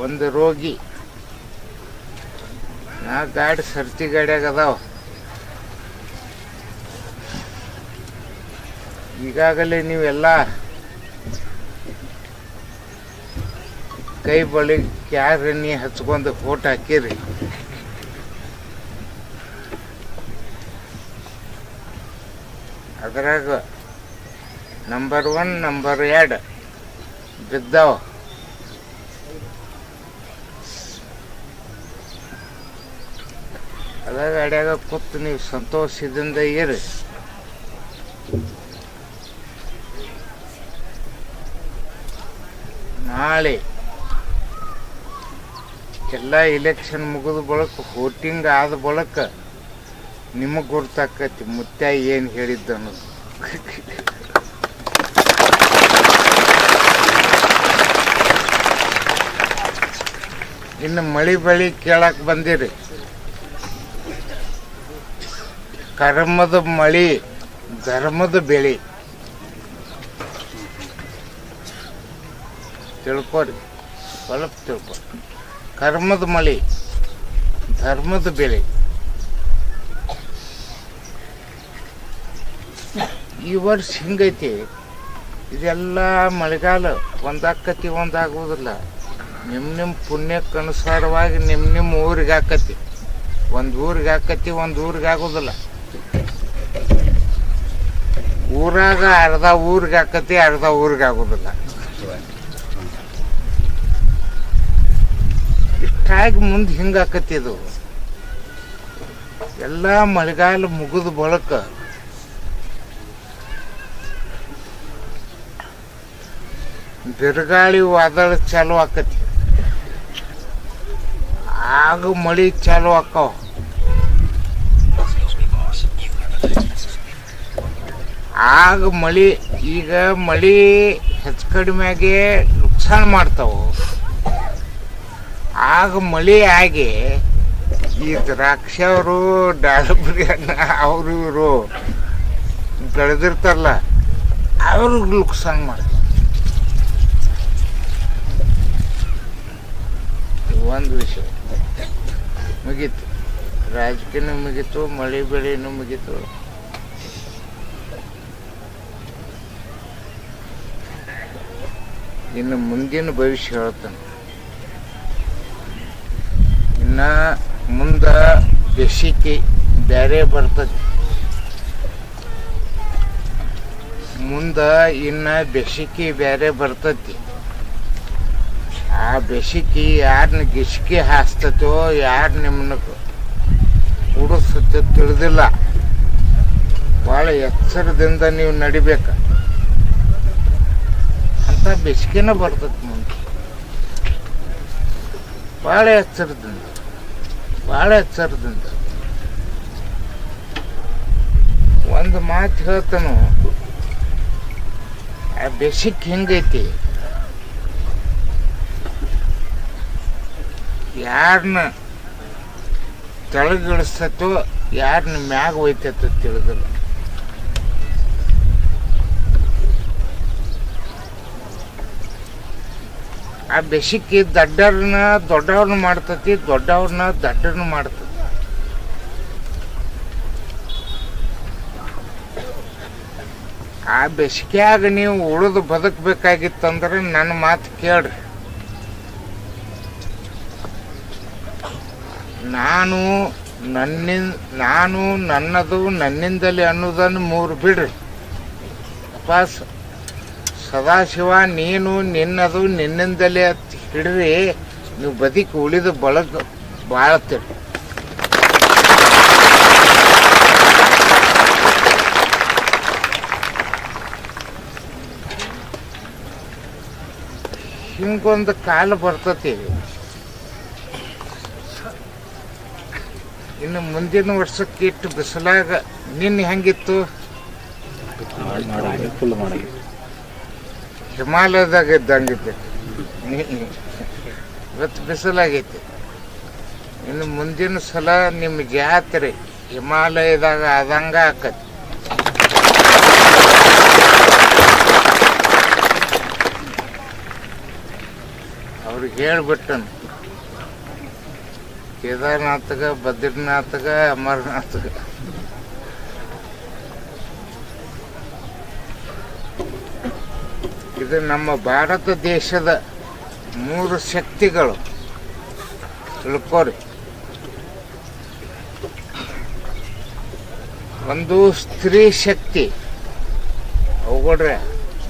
ಒಂದು ರೋಗಿ. ನಾ ಗಾಡಿ ಸರ್ತಿ ಗಾಡಿಯಾಗ ಅದಾವ. ಈಗಾಗಲೇ ನೀವೆಲ್ಲ ಕೈ ಬಳಿ ಕ್ಯಾರಣಿ ಹಚ್ಕೊಂಡು ಫೋಟೋ ಹಾಕಿರಿ. ಅದ್ರಾಗ ನಂಬರ್ 1 ನಂಬರ್ 2 ಬಿದ್ದಾವ. ಅದ ಗಾಡಿಯಾಗ ಕೂತು ನೀವು ಸಂತೋಷದಿಂದ ಇರಿ. ನಾಳೆ ಎಲ್ಲ ಇಲೆಕ್ಷನ್ ಮುಗಿದ ಬಳಕ ವೋಟಿಂಗ್ ಆದ ಬಳಕ ನಿಮಗೆ ಗುರ್ತಾಕತಿ ಮುತ್ಯ ಏನು ಹೇಳಿದ್ದ ಅನ್ನೋದು. ಇನ್ನು ಮಳಿ ಬಳಿ ಕೇಳಕ್ಕೆ ಬಂದಿರಿ. ಕರ್ಮದ ಮಳಿ ಧರ್ಮದ ಬೆಳೆ ತಿಳ್ಕೊರಿ, ಸ್ವಲ್ಪ ತಿಳ್ಕೊರಿ. ಕರ್ಮದ ಮಳಿ ಧರ್ಮದ ಬೆಳೆ. ಈ ವರ್ಷ ಹಿಂಗೈತಿ. ಇದೆಲ್ಲ ಮಳೆಗಾಲ ಒಂದಾಕತಿ ಒಂದಾಗುವುದಿಲ್ಲ. ನಿಮ್ಮ ಪುಣ್ಯಕ್ಕೆ ಅನುಸಾರವಾಗಿ ನಿಮ್ಮ ಊರಿಗೆ ಹಾಕತಿ. ಒಂದು ಊರಿಗೆ ಹಾಕತಿ, ಒಂದು ಊರಿಗೆ ಆಗೋದಿಲ್ಲ. ಊರಾಗ ಅರ್ಧ ಊರಿಗೆ ಹಾಕತಿ, ಅರ್ಧ ಊರಿಗೆ ಆಗೋದಿಲ್ಲ. ಇಷ್ಟಾಗಿ ಮುಂದೆ ಹಿಂಗೆ ಹಾಕತಿ. ಇದು ಎಲ್ಲ ಮಳೆಗಾಲ ಮುಗಿದ ಬಳಕ ಬಿರುಗಾಳಿ ವಾದಳ ಚಾಲು ಆಕತಿ. ಆಗ ಮಳಿ ಚಾಲು ಆಕಾವ. ಆಗ ಮಳಿ, ಈಗ ಮಳಿ ಹೆಚ್ಚು ಕಡಿಮೆಗೆ ನುಕ್ಸಾನ ಮಾಡ್ತಾವ. ಆಗ ಮಳಿ ಆಗಿ ಈ ದ್ರಾಕ್ಷಿ ಅವರು ದಾಳಿಂಬೆ ಹಣ್ಣು ಅವರು ಇವರು ಬೆಳೆದಿರ್ತಾರಲ್ಲ ಅವ್ರಿಗೆ ನುಕ್ಸಾನ ಮಾಡ್ತಾವ. ಒಂದು ವಿಷಯ ಮುಗೀತು. ರಾಜಕೀಯನೂ ಮುಗೀತು, ಮಳೆ ಬೆಳೆನೂ ಮುಗೀತು. ಇನ್ನು ಮುಂದಿನ ಭವಿಷ್ಯ ಹೇಳ್ತಾನೆ. ಇನ್ನು ಮುಂದೆ ಬೇಸಿಗೆ ಬೇರೆ ಬರ್ತದೆ. ಮುಂದೆ ಇನ್ನು ಬೇಸಿಗೆ ಬೇರೆ ಬರ್ತೈತಿ. ಆ ಬೇಸಿಗೆ ಯಾರನ್ನ ಗಿಸ್ಕಿ ಹಾಸ್ತತೋ, ಯಾರು ನಿಮ್ಮನ್ನ ಕೂಡಿಸ್ತೋ ತಿಳಿದಿಲ್ಲ. ಭಾಳ ಎಚ್ಚರದಿಂದ ನೀವು ನಡಿಬೇಕು. ಅಂತ ಬೇಸಿಗೆನ ಬರ್ತೈತಿ ಮುಂದೆ. ಭಾಳ ಎಚ್ಚರದಿಂದ, ಭಾಳ ಎಚ್ಚರದಿಂದ. ಒಂದು ಮಾತು ಹೇಳ್ತಾನು, ಆ ಬೇಸಿಗೆ ಹಿಂಗೈತಿ. ಯಾರನ್ನ ತೆಳಗಿಳಿಸ್ತೋ, ಯಾರನ್ನ ಮ್ಯಾಗ ಒಯ್ತೈತೋ ತಿಳಿದಿಲ್ಲ. ಆ ಬೇಸಿಗೆ ದೊಡ್ಡವ್ರನ್ನ ದೊಡ್ಡವ್ರನ್ನ ಮಾಡ್ತತಿ, ದೊಡ್ಡವ್ರನ್ನ ದೊಡ್ಡವ್ರನ್ನ ಮಾಡ್ತತಿ. ಆ ಬೇಸಿಗೆಯಾಗ ನೀವು ಉಳಿದು ಬದುಕಬೇಕಾಗಿತ್ತಂದ್ರೆ ನನ್ನ ಮಾತು ಕೇಳ್ರಿ. ನಾನು ನನ್ನದು ನನ್ನಿಂದಲೇ ಅನ್ನೋದನ್ನು 3 ಬಿಡ್ರಿ. ವಾಪಸ್ ಸದಾಶಿವ ನೀನು ನಿನ್ನದು ನಿನ್ನಿಂದಲೇ ಹಿಡ್ರಿ. ನೀವು ಬದುಕಿ ಉಳಿದು ಬಳಗ ಬಾಳ್ತೀರಿ. ಹಿಂಗೊಂದು ಕಾಲ ಬರ್ತತಿ. ಇನ್ನು ಮುಂದಿನ ವರ್ಷಕ್ಕೆ ಇಟ್ಟು ಬಿಸಿಲಾಗ ನಿನ್ನೆ ಹೆಂಗಿತ್ತು? ಹಿಮಾಲಯದಾಗ ಇದ್ದಂಗಿತ್ತು. ಇವತ್ತು ಬಿಸಿಲಾಗೈತಿ. ಇನ್ನು ಮುಂದಿನ ಸಲ ನಿಮ್ಮ ಜಾತ್ರೆ ಹಿಮಾಲಯದಾಗ ಆದಂಗ ಆಕತಿ. ಅವ್ರಿಗೆ ಹೇಳ್ಬಿಟ್ಟನು, ಕೇದಾರ್ನಾಥಗ, ಬದ್ರಿನಾಥಗ, ಅಮರನಾಥಗ. ಇದು ನಮ್ಮ ಭಾರತ ದೇಶದ 3 ಶಕ್ತಿಗಳು, ತಿಳ್ಕೋರಿ. ಒಂದು ಸ್ತ್ರೀ ಶಕ್ತಿ, ಅವುಗಳ್ರೆ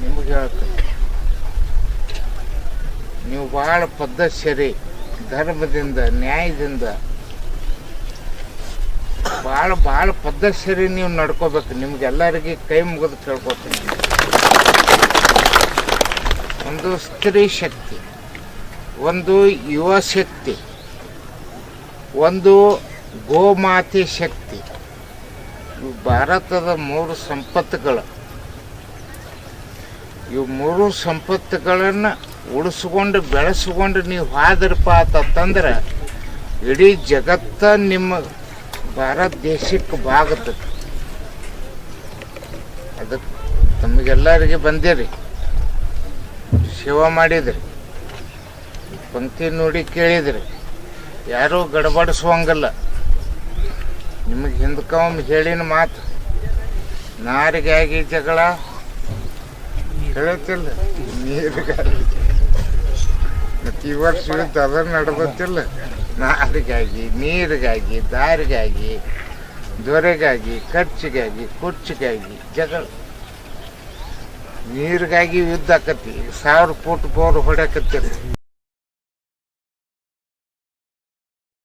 ನಿಮಗೆ ಹೇಳ್ತೀನಿ, ನೀವು ಭಾಳ ಪದ್ಧತಿ ಧರ್ಮದಿಂದ, ನ್ಯಾಯದಿಂದ ಭಾಳ ಪದ್ಧತಿ ನೀವು ನಡ್ಕೋಬೇಕು. ನಿಮ್ಗೆಲ್ಲರಿಗೆ ಕೈ ಮುಗಿದು ಕೇಳ್ಕೊತೀನಿ. ಒಂದು ಸ್ತ್ರೀ ಶಕ್ತಿ, ಒಂದು ಯುವ ಶಕ್ತಿ, ಒಂದು ಗೋಮಾತೆ ಶಕ್ತಿ. ಇವು ಭಾರತದ 3 ಸಂಪತ್ತುಗಳು. ಇವು 3 ಸಂಪತ್ತುಗಳನ್ನು ಉಳಿಸ್ಕೊಂಡು ಬೆಳೆಸ್ಕೊಂಡು ನೀವು ಹಾದ್ರಪ್ಪ ಅಂತಂದ್ರೆ ಇಡೀ ಜಗತ್ತ ನಿಮ್ಮ ಭಾರತ ದೇಶಕ್ಕೆ ಬಾಗುತ್ತದೆ. ಅದಕ್ಕೆ ತಮಗೆಲ್ಲರಿಗೆ ಬಂದಿರಿ, ಸೇವಾ ಮಾಡಿದ್ರಿ, ಪಂಕ್ತಿ ನೋಡಿ ಕೇಳಿದ್ರಿ, ಯಾರೂ ಗಡಬಡಿಸುವಂಗಲ್ಲ. ನಿಮಗೆ ಹಿಂದಕ್ಕೊಮ್ಮೆ ಹೇಳಿನ ಮಾತು, ನಾರಿಗಾಗಿ ಜಗಳ ಹೇಳತ್ತಿಲ್ಲ, ನೀರಿಗಾಗಿ. ಮತ್ತು ಈ ವರ್ಷ ಯುದ್ಧ ಅದನ್ನು ನಡೆದತ್ತಿಲ್ಲ. ನಾರಿಗಾಗಿ, ನೀರಿಗಾಗಿ, ದಾರಿಗಾಗಿ, ದೊರೆಗಾಗಿ, ಖರ್ಚಿಗಾಗಿ, ಕುರ್ಚಿಗಾಗಿ ಜಗಳ. ನೀರಿಗಾಗಿ ಯುದ್ಧ ಆಕತಿ, 1000 ಫೂಟ್ ಬೋರ್ ಹೊಡ್ಯಾಕತ್ತೀರಿ.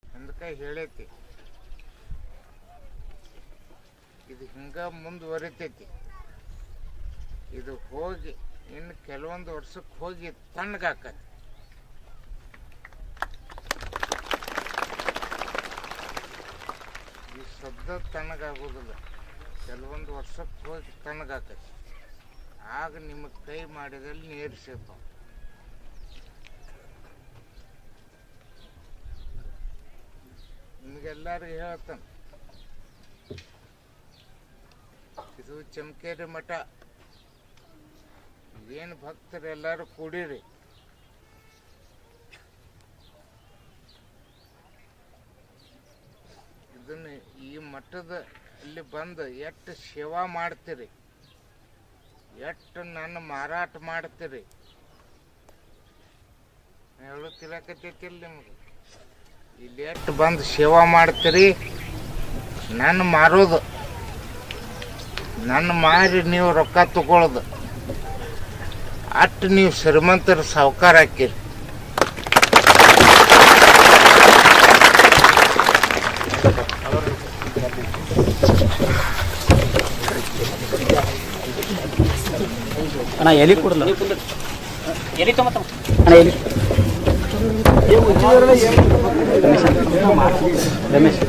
ಅದಕ್ಕೆ ಹೇಳೈತಿ, ಇದು ಹಿಂಗ ಮುಂದುವರಿತೈತಿ. ಇದು ಹೋಗಿ ಇನ್ನು ಕೆಲವೊಂದು ವರ್ಷಕ್ಕೆ ಹೋಗಿ ತಣ್ಣಗಾಕತಿ. ಈ ಶಬ್ದ ತಣ್ಣಗಾಗೋದಿಲ್ಲ, ಕೆಲವೊಂದು ವರ್ಷಕ್ಕೆ ಹೋಗಿ ತಣ್ಣಗಾಕತಿ. ಆಗ ನಿಮಗೆ ಕೈ ಮಾಡಿದಲ್ಲಿ ನೀರು ಸಿಗ್ತಾವ. ನಿಮಗೆಲ್ಲರಿಗೂ ಹೇಳ್ತಾನೆ, ಇದು ಚಮಕೇರಿ ಮಠ. ಏನು ಭಕ್ತರು ಎಲ್ಲರೂ ಕೂಡಿರಿ. ಇದನ್ನು ಈ ಮಠದ ಇಲ್ಲಿ ಬಂದು ಎಷ್ಟು ಸೇವಾ ಮಾಡ್ತೀರಿ, ಎಷ್ಟು ನನ್ನ ಮಾರಾಟ ಮಾಡ್ತೀರಿ ಹೇಳು ತಿಳಕತ್ತೈತಿಲ್ಲ ನಿಮಗೆ. ಇಲ್ಲಿ ಎಷ್ಟು ಬಂದು ಸೇವಾ ಮಾಡ್ತೀರಿ, ನನ್ನ ಮಾರೋದು, ನನ್ನ ಮಾರಿ ನೀವು ರೊಕ್ಕ ತಗೊಳ್ಳೋದು, ಅಷ್ಟು ನೀವು ಶ್ರೀಮಂತರ ಸಾಹುಕಾರ ಹಾಕಿರಿ. ಅಣ್ಣ ಎಲ್ಲಿ ಕೊಡಲ್ಲ, ಎಲ್ಲಿ ತೊಗೊಂಬ ಅಣ್ಣ, ಎಲ್ಲಿ ರಮೇಶ್